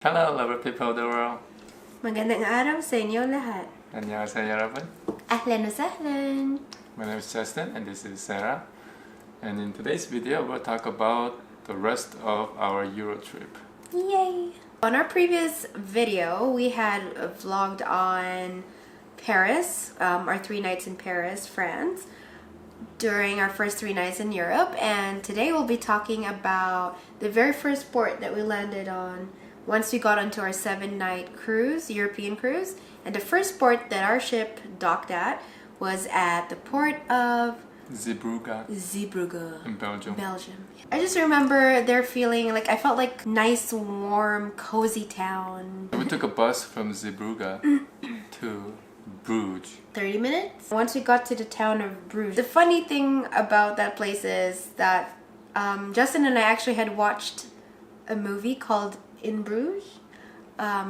Hello, lovely people of the world. Magandang araw sa inyo lahat. 안녕하세요, 여러분. Ahlan wa sahlan. My name is Justin and this is Sarah. And in today's video, we'll talk about the rest of our Euro trip. Yay! On our previous video, we had vlogged on Paris, our 3 nights in Paris, France, during our first 3 nights in Europe. And today we'll be talking about the very first port that we landed on once we got onto our 7-night cruise, European cruise. And the first port that our ship docked at was at the port of Zeebrugge in Belgium. I just remember there feeling like I felt like nice, warm, cozy town. We took a bus from Zeebrugge to Bruges. 30 minutes. Once we got to the town of Bruges, the funny thing about that place is that Justin and I actually had watched a movie called In Bruges,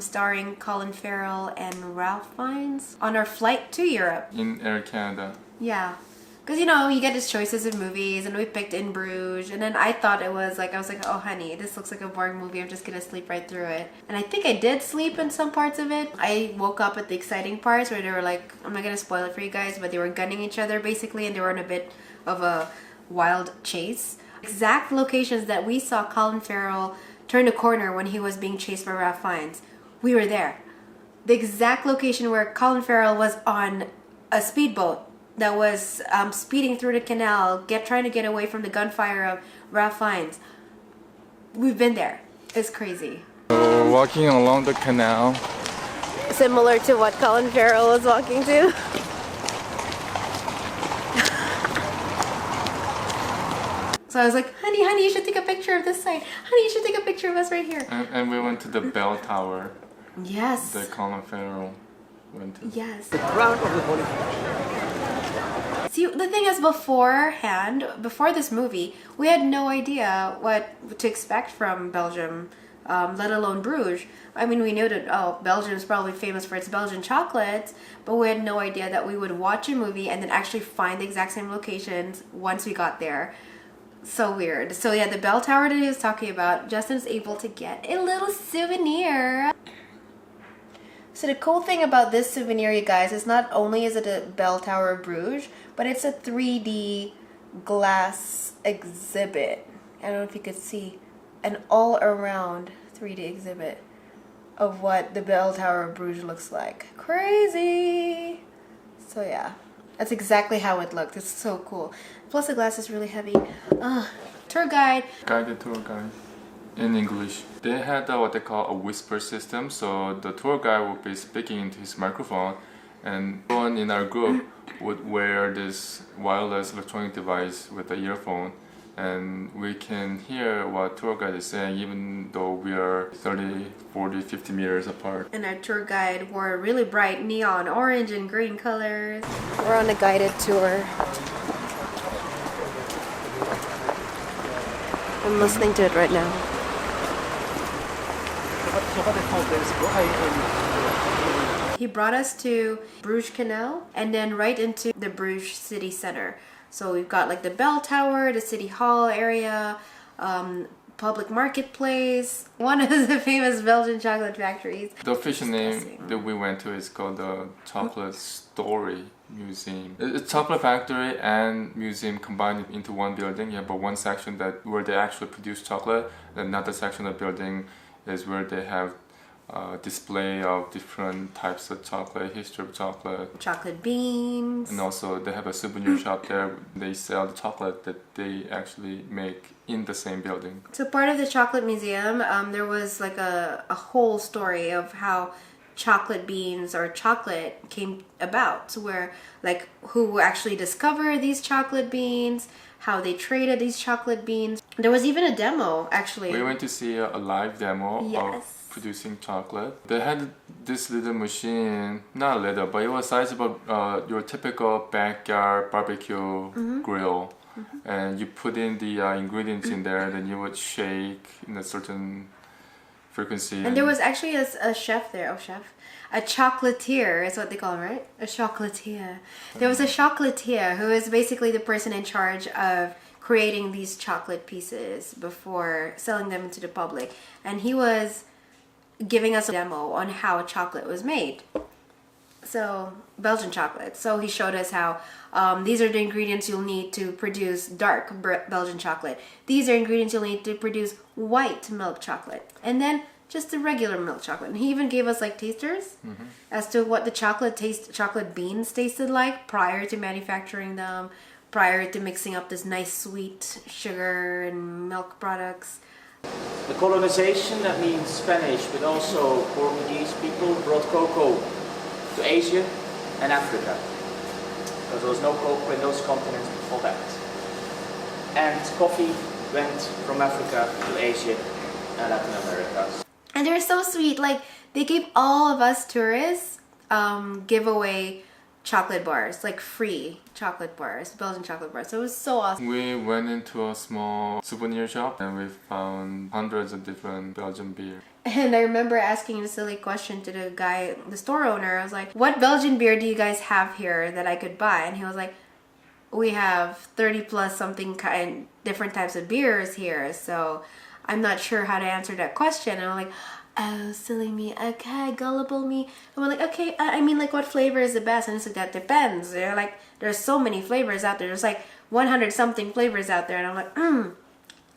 starring Colin Farrell and Ralph Fiennes on our flight to Europe. In Air Canada. Yeah. Because, you know, you get these choices of movies, and we picked In Bruges, and then I thought it was like, I was like, oh honey, this looks like a boring movie, I'm just gonna sleep right through it. And I think I did sleep in some parts of it. I woke up at the exciting parts where they were like, I'm not gonna spoil it for you guys, but they were gunning each other basically, and they were in a bit of a wild chase. Exact locations that we saw Colin Farrell turn a corner when he was being chased by Ralph Fiennes, we were there. The exact location where Colin Farrell was on a speedboat that was speeding through the canal, trying to get away from the gunfire of Ralph Fiennes. We've been there. It's crazy. So we're walking along the canal. Similar to what Colin Farrell was walking to. So I was like, honey, you should take a picture of this side. Honey, you should take a picture of us right here. And we went to the bell tower. Yes. That Colin Farrell went to. Yes. The crown of the Holy. See, the thing is, before this movie, we had no idea what to expect from Belgium, let alone Bruges. I mean, we knew that, Belgium is probably famous for its Belgian chocolates, but we had no idea that we would watch a movie and then actually find the exact same locations once we got there. So weird. So yeah, the bell tower that he was talking about, Justin's able to get a little souvenir. So the cool thing about this souvenir, you guys, is not only is it a bell tower of Bruges, but it's a 3D glass exhibit. I don't know if you could see an all-around 3D exhibit of what the bell tower of Bruges looks like. Crazy! So yeah, that's exactly how it looked. It's so cool. Plus the glass is really heavy. Tour guide. Guided tour guide. In English. They had what they call a whisper system, so the tour guide would be speaking into his microphone, and everyone in our group would wear this wireless electronic device with the earphone, and we can hear what tour guide is saying even though we are 30, 40, 50 meters apart. And our tour guide wore really bright neon orange and green colors. We're on a guided tour. I'm listening to it right now. He brought us to Bruges Canal and then right into the Bruges city center. So we've got like the bell tower, the city hall area, public marketplace, one of the famous Belgian chocolate factories. The official name that we went to is called the Chocolate Story Museum. It's a chocolate factory and museum combined into one building. You have one section where they actually produce chocolate, and another section of the building is where they have display of different types of chocolate, history of chocolate beans, and also they have a souvenir shop there. They sell the chocolate that they actually make in the same building. So part of the chocolate museum, there was like a whole story of how chocolate beans or chocolate came about. So where like who actually discovered these chocolate beans, how they traded these chocolate beans. There was even a demo actually. We went to see a live demo of producing chocolate. They had this little machine, not little, but it was sizable, your typical backyard barbecue grill. And you put in the ingredients in there, then you would shake in a certain frequency. And there was actually a chef there, a chocolatier is what they call him, right? A chocolatier. There was a chocolatier who is basically the person in charge of creating these chocolate pieces before selling them into the public. And he was giving us a demo on how chocolate was made. So, Belgian chocolate. So he showed us how these are the ingredients you'll need to produce dark Belgian chocolate. These are ingredients you'll need to produce white milk chocolate. And then just the regular milk chocolate. And he even gave us like tasters as to what the chocolate beans tasted like prior to manufacturing them, prior to mixing up this nice sweet sugar and milk products. The colonization, that means Spanish, but also Portuguese people brought cocoa to Asia and Africa, because there was no cocoa in those continents before that. And coffee went from Africa to Asia and Latin America. And they're so sweet. Like, they gave all of us tourists giveaway chocolate bars, like free chocolate bars, Belgian chocolate bars. So it was so awesome. We went into a small souvenir shop and we found hundreds of different Belgian beer. And I remember asking a silly question to the guy, the store owner. I was like, what Belgian beer do you guys have here that I could buy? And he was like, we have 30 plus something kind, different types of beers here. So I'm not sure how to answer that question. And I'm like, oh, silly me. Okay, gullible me. And we're like, okay, I mean, like, what flavor is the best? And it's like, that depends. They're like, there's so many flavors out there. There's like 100 something flavors out there. And I'm like,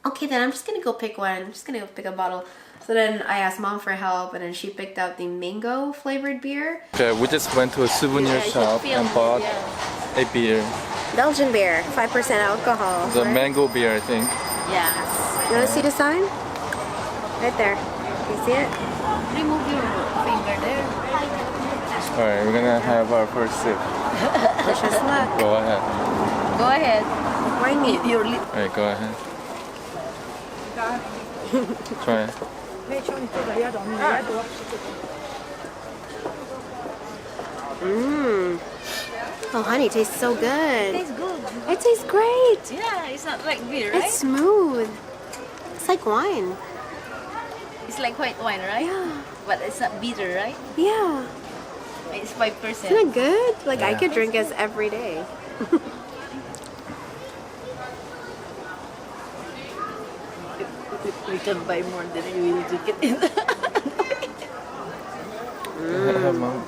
okay, then I'm just going to go pick one. I'm just going to go pick a bottle. So then I asked Mom for help, and then she picked out the mango flavored beer. Okay, we just went to a souvenir shop and bought a beer. Belgian beer, 5% alcohol. The mango beer, I think. Yes. You want to see the sign? Right there. You see it? Remove your finger there. Alright, we're gonna have our first sip. Wish us luck. Go ahead. Go ahead. Wine me. Your lip. Alright, go ahead. Try it. Oh, honey, it tastes so good. Tastes good. It tastes great. Yeah, it's not like beer, right? It's smooth. It's like wine. It's like white wine, right? Yeah. But it's not bitter, right? Yeah. It's 5%. Isn't it good? Like, I Yeah. could drink this every day. We can buy more than we will drink it in. Mom.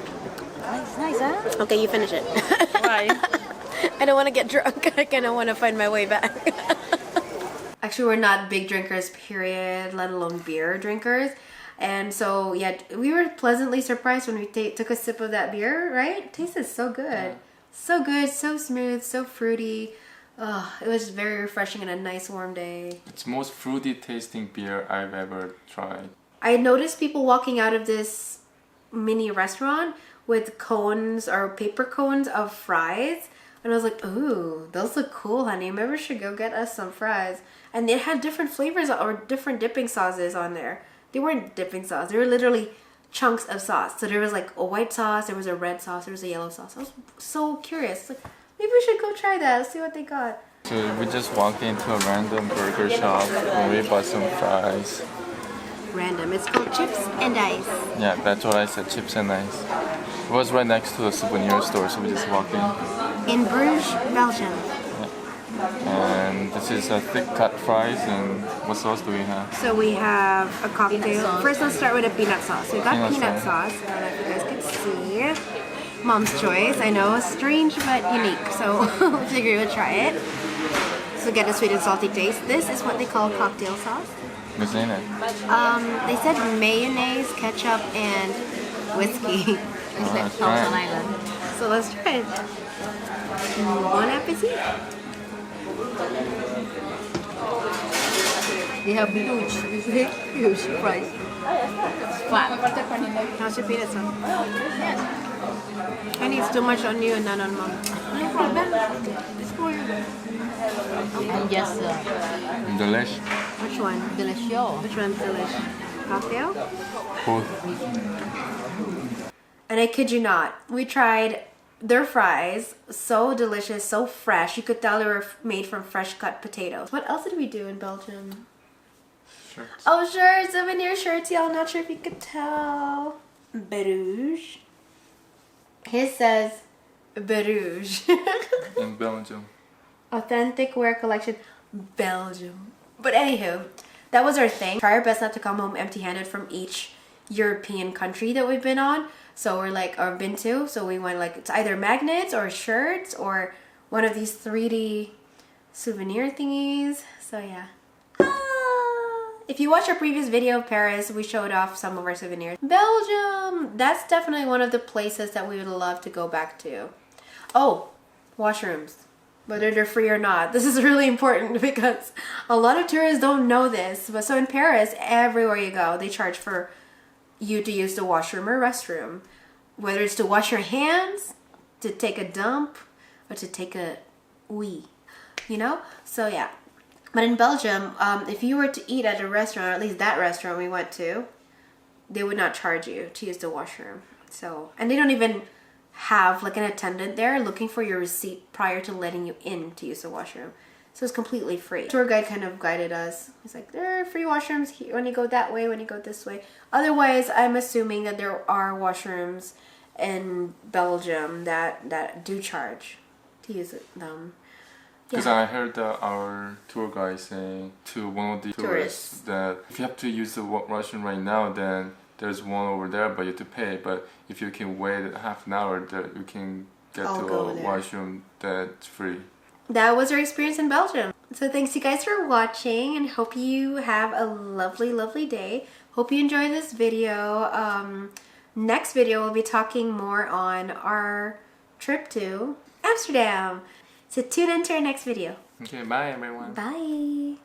It's nice, huh? Okay, you finish it. Why? I don't want to get drunk. I kind of want to find my way back. Actually, we're not big drinkers, period, let alone beer drinkers. And so, yeah, we were pleasantly surprised when we took a sip of that beer, right? It tasted so good. Yeah. So good, so smooth, so fruity. It was very refreshing on a nice warm day. It's the most fruity tasting beer I've ever tried. I noticed people walking out of this mini restaurant with cones or paper cones of fries. And I was like, ooh, those look cool, honey. Maybe we should go get us some fries. And it had different flavors or different dipping sauces on there. They weren't dipping sauce. They were literally chunks of sauce. So there was like a white sauce, there was a red sauce, there was a yellow sauce. I was so curious. Like, maybe we should go try that. See what they got. So we just walked into a random burger shop and we bought some fries. Random. It's called Chips and Ice. Yeah, that's what I said, chips and ice. It was right next to a souvenir store, so we just walked in. In Bruges, Belgium. And this is a thick cut fries, and what sauce do we have? So we have a cocktail. First, let's start with a peanut sauce. We got Peanut peanut sauce. I don't know if you guys can see. Mom's choice. I know, strange but unique. So we figured we'd try it. So get a sweet and salty taste. This is what they call cocktail sauce. What's in it? They said mayonnaise, ketchup, and whiskey. It's like let's try Thousand it. Island. So let's try it. Bon appetit. They have huge, huge price. It's flat. How's your peanut sauce? I need too much on you and none on mom. No problem. It's for you. And just Delish. Which one? delicious. Which one's delish? Cocktail? Both. And I kid you not, we tried their fries, so delicious, so fresh. You could tell they were made from fresh cut potatoes. What else did we do in Belgium? Shirts. Oh sure, souvenir shirts, y'all. Not sure if you could tell. Bruges. His says Bruges. In Belgium. Authentic wear collection, Belgium. But anywho, that was our thing. Try our best not to come home empty-handed from each European country that we've been on. So we're like, or been to. So we went like, it's either magnets or shirts or one of these 3D souvenir thingies. So yeah. If you watch our previous video of Paris, we showed off some of our souvenirs. Belgium! That's definitely one of the places that we would love to go back to. Oh, washrooms. Whether they're free or not. This is really important because a lot of tourists don't know this. But so in Paris, everywhere you go, they charge for you to use the washroom or restroom. Whether it's to wash your hands, to take a dump, or to take a wee. You know? So yeah. But in Belgium, if you were to eat at a restaurant, or at least that restaurant we went to, they would not charge you to use the washroom. So, and they don't even have like an attendant there looking for your receipt prior to letting you in to use the washroom. So it's completely free. Tour guide kind of guided us. He's like, there are free washrooms here when you go that way, when you go this way. Otherwise, I'm assuming that there are washrooms in Belgium that do charge to use them. Because I heard our tour guide saying to one of the tourists that if you have to use the washroom right now, then there's one over there, but you have to pay. But if you can wait half an hour, that you can get to a washroom that's free. That was our experience in Belgium. So thanks you guys for watching and hope you have a lovely, lovely day. Hope you enjoyed this video. Next video, we'll be talking more on our trip to Amsterdam. So tune in to our next video. Okay, bye everyone. Bye.